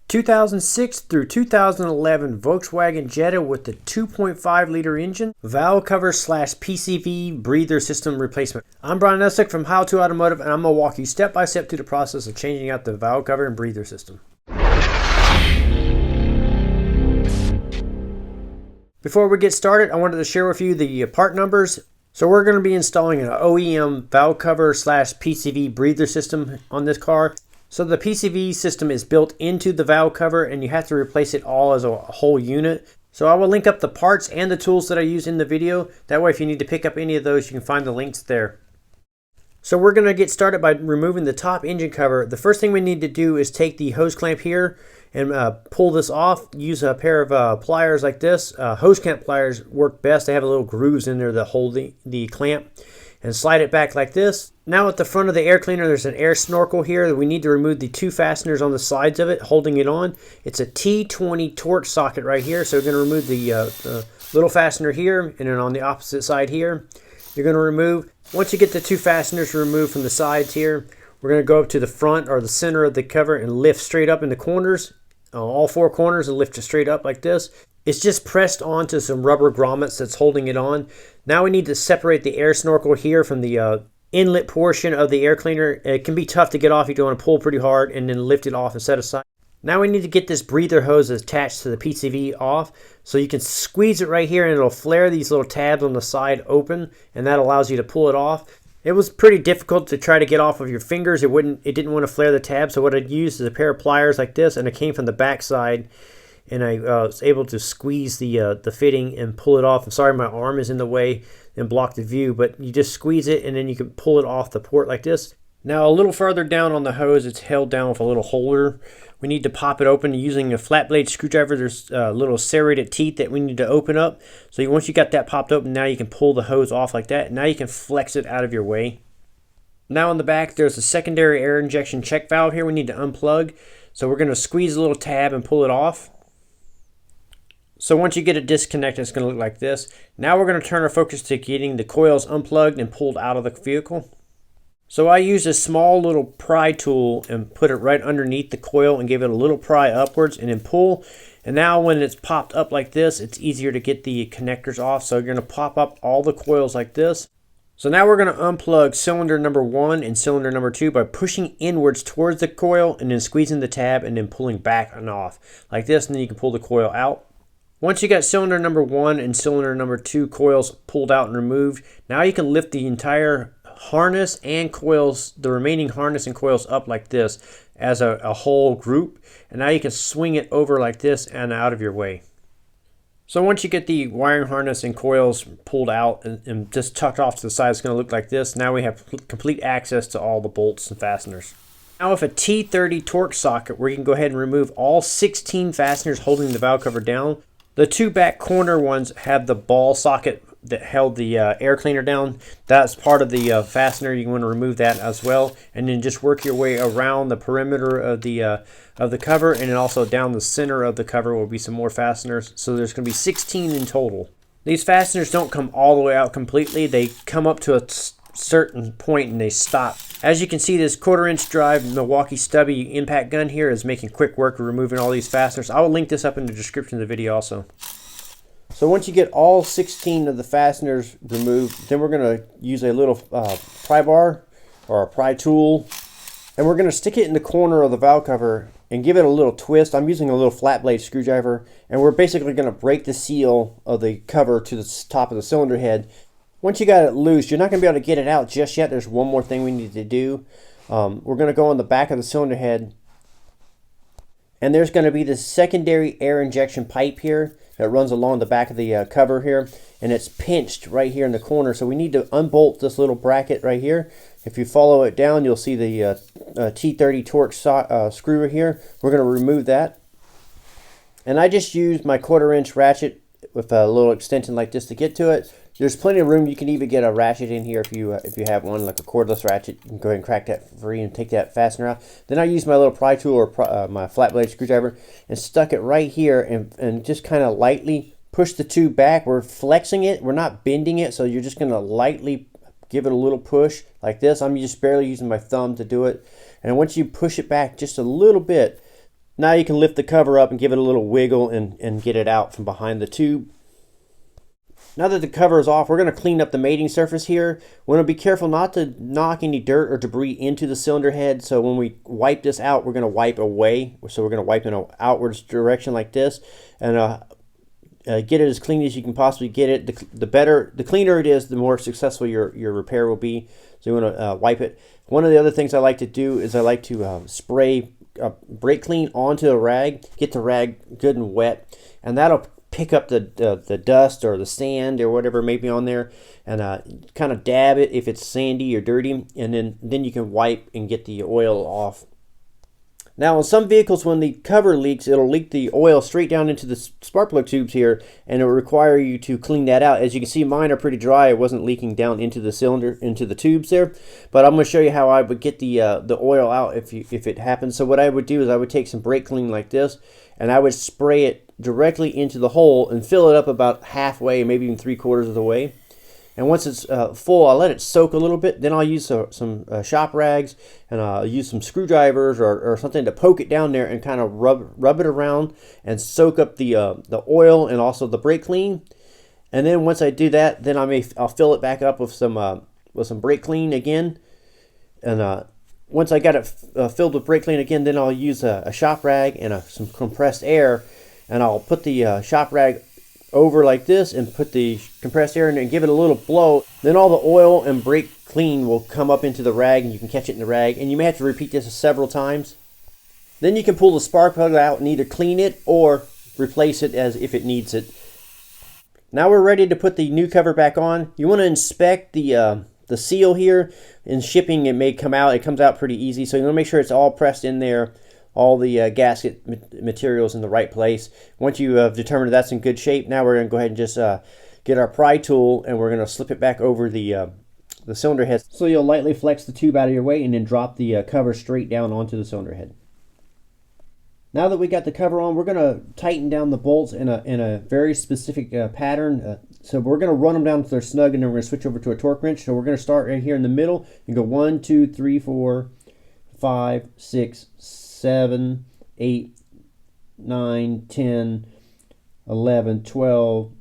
2006 through 2011 Volkswagen Jetta with the 2.5 liter engine, valve cover / PCV breather system replacement. I'm Brian Essick from How to Automotive, and I'm going to walk you step by step through the process of changing out the valve cover and breather system. Before we get started, I wanted to share with you the part numbers. So we're going to be installing an OEM valve cover / PCV breather system on this car. So the PCV system is built into the valve cover and you have to replace it all as a whole unit. So I will link up the parts and the tools that I use in the video. That way if you need to pick up any of those, you can find the links there. So we're going to get started by removing the top engine cover. The first thing we need to do is take the hose clamp here and pull this off. Use a pair of pliers like this. Hose clamp pliers work best. They have little grooves in there that hold the clamp. And slide it back like this. Now at the front of the air cleaner, there's an air snorkel here that we need to remove the two fasteners on the sides of it, holding it on. It's a T20 torque socket right here. So we're going to remove the little fastener here, and then on the opposite side here, you're going to remove. Once you get the two fasteners removed from the sides here, we're going to go up to the front or the center of the cover and lift straight up in the corners, all four corners, and lift it straight up like this. It's just pressed onto some rubber grommets that's holding it on. Now we need to separate the air snorkel here from the inlet portion of the air cleaner. It can be tough to get off. You don't want to pull pretty hard and then lift it off and set aside. Now we need to get this breather hose attached to the PCV off. So you can squeeze it right here and it'll flare these little tabs on the side open, and that allows you to pull it off. It was pretty difficult to try to get off of your fingers. It didn't want to flare the tab. So what I'd used is a pair of pliers like this, and it came from the back side. And I was able to squeeze the fitting and pull it off. I'm sorry my arm is in the way and blocked the view, but you just squeeze it and then you can pull it off the port like this. Now a little further down on the hose, it's held down with a little holder. We need to pop it open using a flat blade screwdriver. There's little serrated teeth that we need to open up. So once you got that popped open, now you can pull the hose off like that. Now you can flex it out of your way. Now on the back, there's a secondary air injection check valve here we need to unplug. So we're going to squeeze a little tab and pull it off. So once you get it disconnected, it's going to look like this. Now we're going to turn our focus to getting the coils unplugged and pulled out of the vehicle. So I used a small little pry tool and put it right underneath the coil and give it a little pry upwards and then pull. And now when it's popped up like this, it's easier to get the connectors off. So you're going to pop up all the coils like this. So now we're going to unplug cylinder number 1 and cylinder number 2 by pushing inwards towards the coil and then squeezing the tab and then pulling back and off like this. And then you can pull the coil out. Once you got cylinder number 1 and cylinder number 2 coils pulled out and removed, now you can lift the entire harness and coils, the remaining harness and coils up like this as a whole group. And now you can swing it over like this and out of your way. So once you get the wiring harness and coils pulled out and just tucked off to the side, it's going to look like this. Now we have complete access to all the bolts and fasteners. Now with a T30 torque socket, we can go ahead and remove all 16 fasteners holding the valve cover down. The two back corner ones have the ball socket that held the air cleaner down. That's part of the fastener. You want to remove that as well, and then just work your way around the perimeter of the cover, and then also down the center of the cover will be some more fasteners. So there's going to be 16 in total. These fasteners don't come all the way out completely. They come up to a certain point and they stop. As you can see, this 1/4-inch drive Milwaukee stubby impact gun here is making quick work of removing all these fasteners. I will link this up in the description of the video also. So once you get all 16 of the fasteners removed, then we're going to use a little pry bar or a pry tool, and we're going to stick it in the corner of the valve cover and give it a little twist. I'm using a little flat blade screwdriver, and we're basically going to break the seal of the cover to the top of the cylinder head. Once you got it loose, you're not going to be able to get it out just yet. There's one more thing we need to do. We're going to go on the back of the cylinder head, and there's going to be this secondary air injection pipe here that runs along the back of the cover here, and it's pinched right here in the corner. So we need to unbolt this little bracket right here. If you follow it down, you'll see the T30 torque screw right here. We're going to remove that. And I just used my 1/4-inch ratchet with a little extension like this to get to it. There's plenty of room. You can even get a ratchet in here if you have one, like a cordless ratchet. You can go ahead and crack that free and take that fastener out. Then I used my little pry tool or my flat blade screwdriver and stuck it right here and just kind of lightly push the tube back. We're flexing it. We're not bending it, so you're just going to lightly give it a little push like this. I'm just barely using my thumb to do it. And once you push it back just a little bit, Now you can lift the cover up and give it a little wiggle and get it out from behind the tube. Now that the cover is off, we're going to clean up the mating surface here. We want to be careful not to knock any dirt or debris into the cylinder head. So when we wipe this out, we're going to wipe away. So we're going to wipe in an outwards direction like this, and get it as clean as you can possibly get it. The cleaner it is, the more successful your repair will be. So you want to wipe it. One of the other things I like to do is I like to spray brake clean onto a rag, get the rag good and wet, and that'll pick up the dust or the sand or whatever may be on there, and kind of dab it if it's sandy or dirty, and then you can wipe and get the oil off. Now on some vehicles, when the cover leaks, it'll leak the oil straight down into the spark plug tubes here, and it will require you to clean that out. As you can see, mine are pretty dry. It wasn't leaking down into the cylinder, into the tubes there, but I'm going to show you how I would get the oil out if it happens. So what I would do is I would take some brake clean like this, and I would spray it directly into the hole and fill it up about halfway, maybe even 3/4 of the way. And once it's full, I'll let it soak a little bit. Then I'll use some shop rags, and I'll use some screwdrivers or something to poke it down there and kind of rub it around and soak up the oil and also the brake clean. And then once I do that, then I'll fill it back up with some brake clean again. And once I got it filled with brake clean again, then I'll use a shop rag and some compressed air, and I'll put the shop rag over like this and put the compressed air in and give it a little blow. Then all the oil and brake clean will come up into the rag, and you can catch it in the rag, and you may have to repeat this several times. Then you can pull the spark plug out and either clean it or replace it as if it needs it. Now we're ready to put the new cover back on. You want to inspect the seal here. In shipping, it may come out. It comes out pretty easy, so you want to make sure it's all pressed in there, all the gasket materials in the right place. Once you have determined that's in good shape, now we're going to go ahead and just get our pry tool, and we're going to slip it back over the cylinder head. So you'll lightly flex the tube out of your way and then drop the cover straight down onto the cylinder head. Now that we got the cover on, we're going to tighten down the bolts in a very specific pattern. So we're going to run them down until they're snug, and then we're going to switch over to a torque wrench. So we're going to start right here in the middle and go 1, 2, 3, 4, 5, 6, 7, 8, 9, 10, 11, 12,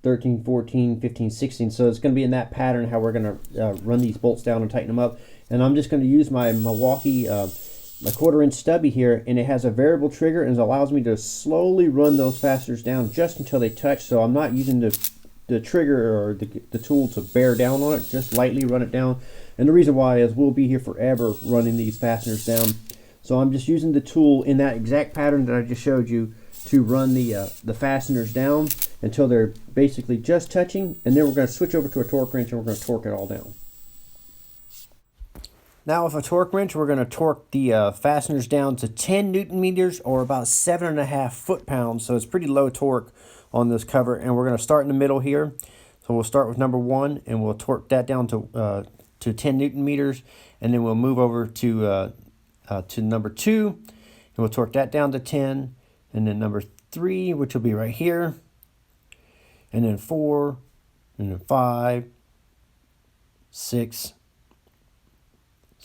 13, 14, 15, 16. So it's going to be in that pattern how we're going to run these bolts down and tighten them up. And I'm just going to use my Milwaukee my 1/4-inch stubby here, and it has a variable trigger, and it allows me to slowly run those fasteners down just until they touch. So I'm not using the trigger or the tool to bear down on it, just lightly run it down. And the reason why is we'll be here forever running these fasteners down. So I'm just using the tool in that exact pattern that I just showed you to run the fasteners down until they're basically just touching, and then we're going to switch over to a torque wrench and we're going to torque it all down. Now with a torque wrench, we're going to torque the fasteners down to 10 Newton meters or about 7.5 foot-pounds. So it's pretty low torque on this cover, and we're going to start in the middle here. So we'll start with number 1, and we'll torque that down to 10 Newton meters, and then we'll move over to number 2, and we'll torque that down to 10, and then number 3, which will be right here, and then 4, and then 5, 6,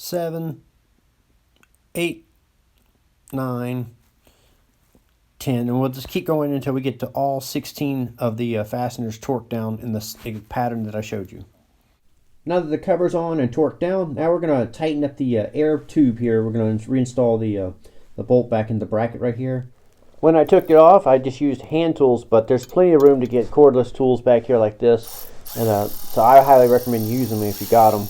7, 8, 9, 10, and we'll just keep going until we get to all 16 of the fasteners torqued down in the pattern that I showed you. Now that the cover's on and torqued down, now we're going to tighten up the air tube here. We're going to reinstall the bolt back in the bracket right here. When I took it off, I just used hand tools, but there's plenty of room to get cordless tools back here like this, and so I highly recommend using them if you got them.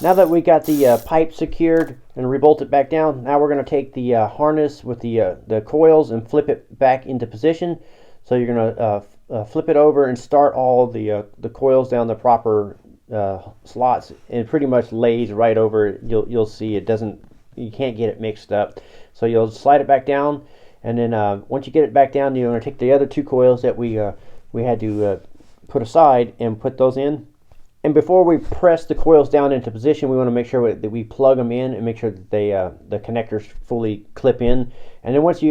Now that we got the pipe secured and rebolted back down, now we're going to take the harness with the coils and flip it back into position. So you're going to flip it over and start all the coils down the proper slots, and it pretty much lays right over it. You'll see it doesn't, you can't get it mixed up. So you'll slide it back down, and then once you get it back down, you're going to take the other 2 coils that we had to put aside and put those in. And before we press the coils down into position, we want to make sure that we plug them in and make sure that the connectors fully clip in. And then once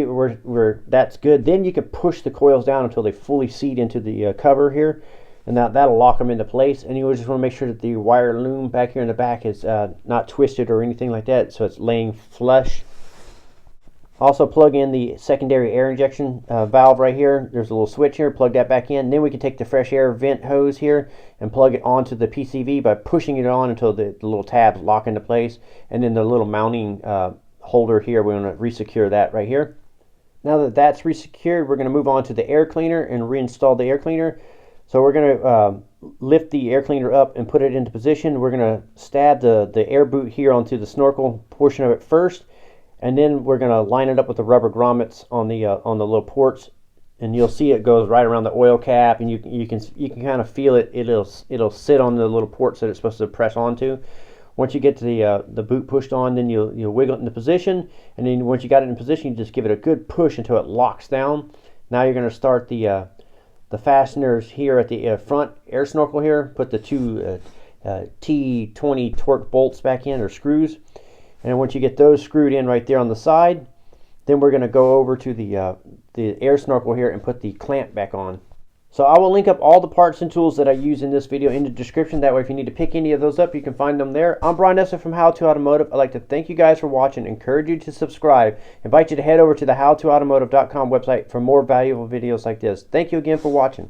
that's good, then you can push the coils down until they fully seat into the cover here, and that'll lock them into place. And you just want to make sure that the wire loom back here in the back is not twisted or anything like that, so it's laying flush. Also plug in the secondary air injection valve right here. There's a little switch here, plug that back in. Then we can take the fresh air vent hose here and plug it onto the PCV by pushing it on until the little tabs lock into place. And then the little mounting holder here, we're going to resecure that right here. Now that that's resecured, we're going to move on to the air cleaner and reinstall the air cleaner. So we're going to lift the air cleaner up and put it into position. We're going to stab the air boot here onto the snorkel portion of it first. And then we're going to line it up with the rubber grommets on the little ports, and you'll see it goes right around the oil cap, and you can kind of feel it. It'll sit on the little ports that it's supposed to press onto. Once you get to the boot pushed on, then you'll wiggle it into position, and then once you got it in position, you just give it a good push until it locks down. Now you're going to start the fasteners here at the front air snorkel here. Put the two T20 torque bolts back in, or screws. And once you get those screwed in right there on the side, then we're going to go over to the air snorkel here and put the clamp back on. So I will link up all the parts and tools that I use in this video in the description. That way, if you need to pick any of those up, you can find them there. I'm Brian Nessa from How To Automotive. I'd like to thank you guys for watching, encourage you to subscribe, invite you to head over to the howtoautomotive.com website for more valuable videos like this. Thank you again for watching.